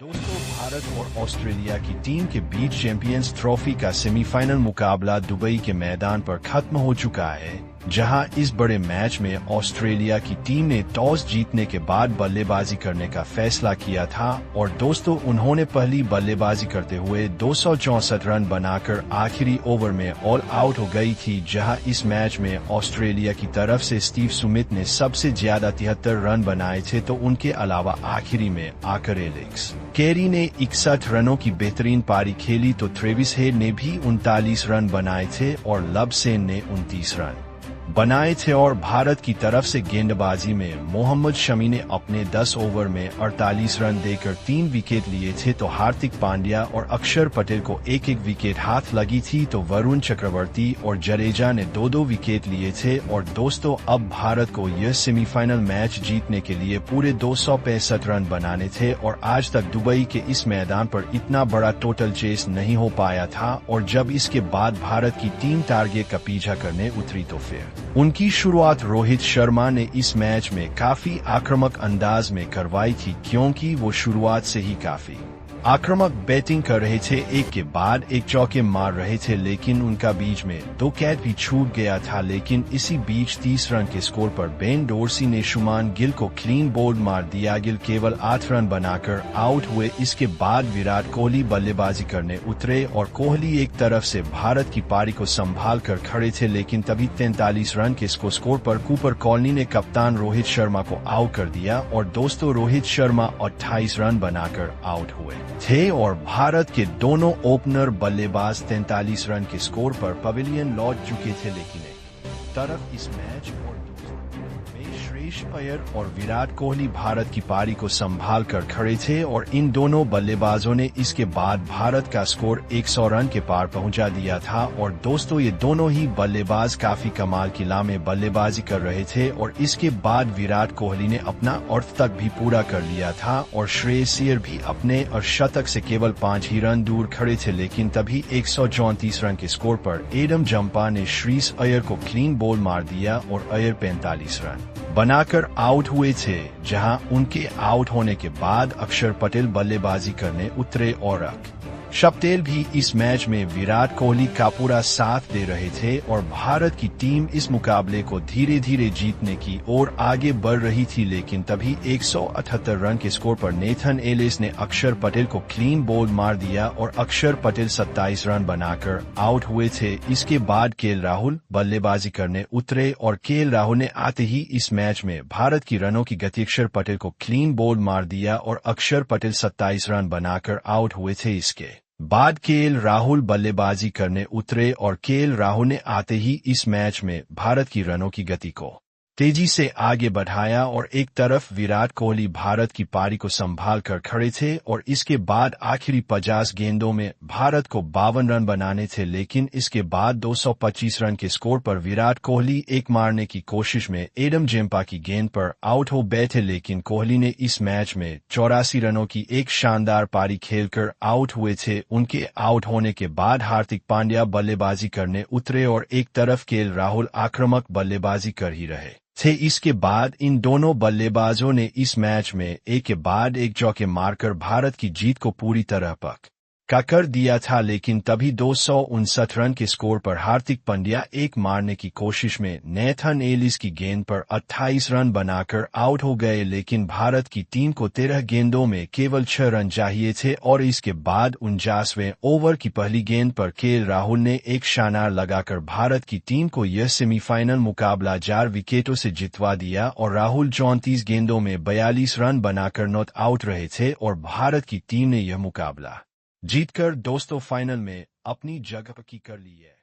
दोस्तों, भारत और ऑस्ट्रेलिया की टीम के बीच चैंपियंस ट्रॉफी का सेमीफाइनल मुकाबला दुबई के मैदान पर खत्म हो चुका है, जहां इस बड़े मैच में ऑस्ट्रेलिया की टीम ने टॉस जीतने के बाद बल्लेबाजी करने का फैसला किया था और दोस्तों उन्होंने पहली बल्लेबाजी करते हुए 264 रन बनाकर आखिरी ओवर में ऑल आउट हो गई थी। जहां इस मैच में ऑस्ट्रेलिया की तरफ से स्टीव स्मिथ ने सबसे ज्यादा 73 रन बनाए थे, तो उनके अलावा आखिरी में आकर एलेक्स कैरी ने 61 रनों की बेहतरीन पारी खेली, तो ट्रेविस हेड ने भी 39 रन बनाए थे और लबसेन ने 29 रन बनाए थे। और भारत की तरफ से गेंदबाजी में मोहम्मद शमी ने अपने 10 ओवर में 48 रन देकर 3 विकेट लिए थे, तो हार्दिक पांड्या और अक्षर पटेल को एक एक विकेट हाथ लगी थी, तो वरुण चक्रवर्ती और जडेजा ने 2-2 विकेट लिए थे। और दोस्तों, अब भारत को यह सेमीफाइनल मैच जीतने के लिए पूरे 265 रन बनाने थे और आज तक दुबई के इस मैदान पर इतना बड़ा टोटल चेस नहीं हो पाया था। और जब इसके बाद भारत की टीम टारगेट का पीछा करने उतरी तो फिर उनकी शुरुआत रोहित शर्मा ने इस मैच में काफी आक्रामक अंदाज में करवाई थी, क्योंकि वो शुरुआत से ही काफी आक्रामक बैटिंग कर रहे थे। एक के बाद एक चौके मार रहे थे, लेकिन उनका बीच में 2 कैच भी छूट गया था। लेकिन इसी बीच 30 रन के स्कोर पर बेन डोर्सी ने शुमान गिल को क्लीन बोल्ड मार दिया। गिल केवल 8 रन बनाकर आउट हुए। इसके बाद विराट कोहली बल्लेबाजी करने उतरे और कोहली एक तरफ से भारत की पारी को संभाल कर खड़े थे, लेकिन तभी 43 रन के स्कोर पर कूपर कॉलोनी ने कप्तान रोहित शर्मा को आउट कर दिया और दोस्तों रोहित शर्मा 28 रन बनाकर आउट हुए थे और भारत के दोनों ओपनर बल्लेबाज 43 रन के स्कोर पर पवेलियन लौट चुके थे। लेकिन एक तरफ इस मैच और श्रेयस अय्यर और विराट कोहली भारत की पारी को संभाल कर खड़े थे और इन दोनों बल्लेबाजों ने इसके बाद भारत का स्कोर 100 रन के पार पहुंचा दिया था। और दोस्तों, ये दोनों ही बल्लेबाज काफी कमाल की ला में बल्लेबाजी कर रहे थे और इसके बाद विराट कोहली ने अपना अर्थ तक भी पूरा कर लिया था और श्रेयस अय्यर भी अपने अर्धशतक से केवल 5 ही रन दूर खड़े थे। लेकिन तभी 134 रन के स्कोर पर एडम जंपा ने श्रेयस अय्यर को क्लीन बोल्ड मार दिया और अय्यर 45 रन बनाकर आउट हुए थे। जहां उनके आउट होने के बाद अक्षर पटेल बल्लेबाजी करने उतरे और पटेल भी इस मैच में विराट कोहली का पूरा साथ दे रहे थे और भारत की टीम इस मुकाबले को धीरे धीरे जीतने की ओर आगे बढ़ रही थी। लेकिन तभी 178 रन के स्कोर पर नेथन एलिस ने अक्षर पटेल को क्लीन बोल्ड मार दिया और अक्षर पटेल 27 रन बनाकर आउट हुए थे। इसके बाद केएल राहुल बल्लेबाजी करने उतरे और केएल राहुल ने आते ही इस मैच में भारत की रनों की गति अक्षर पटेल को क्लीन बोल्ड मार दिया और अक्षर पटेल 27 रन बनाकर आउट हुए थे। इसके बाद केएल राहुल बल्लेबाजी करने उतरे और केएल राहुल ने आते ही इस मैच में भारत की रनों की गति को तेजी से आगे बढ़ाया और एक तरफ विराट कोहली भारत की पारी को संभाल कर खड़े थे और इसके बाद आखिरी 50 गेंदों में भारत को 52 रन बनाने थे। लेकिन इसके बाद 225 रन के स्कोर पर विराट कोहली एक मारने की कोशिश में एडम जंपा की गेंद पर आउट हो बैठे, लेकिन कोहली ने इस मैच में 84 रनों की एक शानदार पारी खेलकर आउट हुए थे। उनके आउट होने के बाद हार्दिक पांड्या बल्लेबाजी करने उतरे और एक तरफ केएल राहुल आक्रामक बल्लेबाजी कर ही रहे थे। इसके बाद इन दोनों बल्लेबाजों ने इस मैच में एक के बाद एक चौके मारकर भारत की जीत को पूरी तरह पक्का कर दिया था। लेकिन तभी 259 रन के स्कोर पर हार्दिक पांड्या एक मारने की कोशिश में नेथन एलिस की गेंद पर 28 रन बनाकर आउट हो गए। लेकिन भारत की टीम को 13 गेंदों में केवल 6 रन चाहिए थे और इसके बाद 49वें ओवर की पहली गेंद पर केएल राहुल ने एक शानदार लगाकर भारत की टीम को यह सेमीफाइनल मुकाबला 4 विकेटों से जितवा दिया और राहुल 34 गेंदों में 42 रन बनाकर नॉट आउट रहे थे और भारत की टीम ने यह मुकाबला जीतकर दोस्तों फाइनल में अपनी जगह पक्की कर ली है।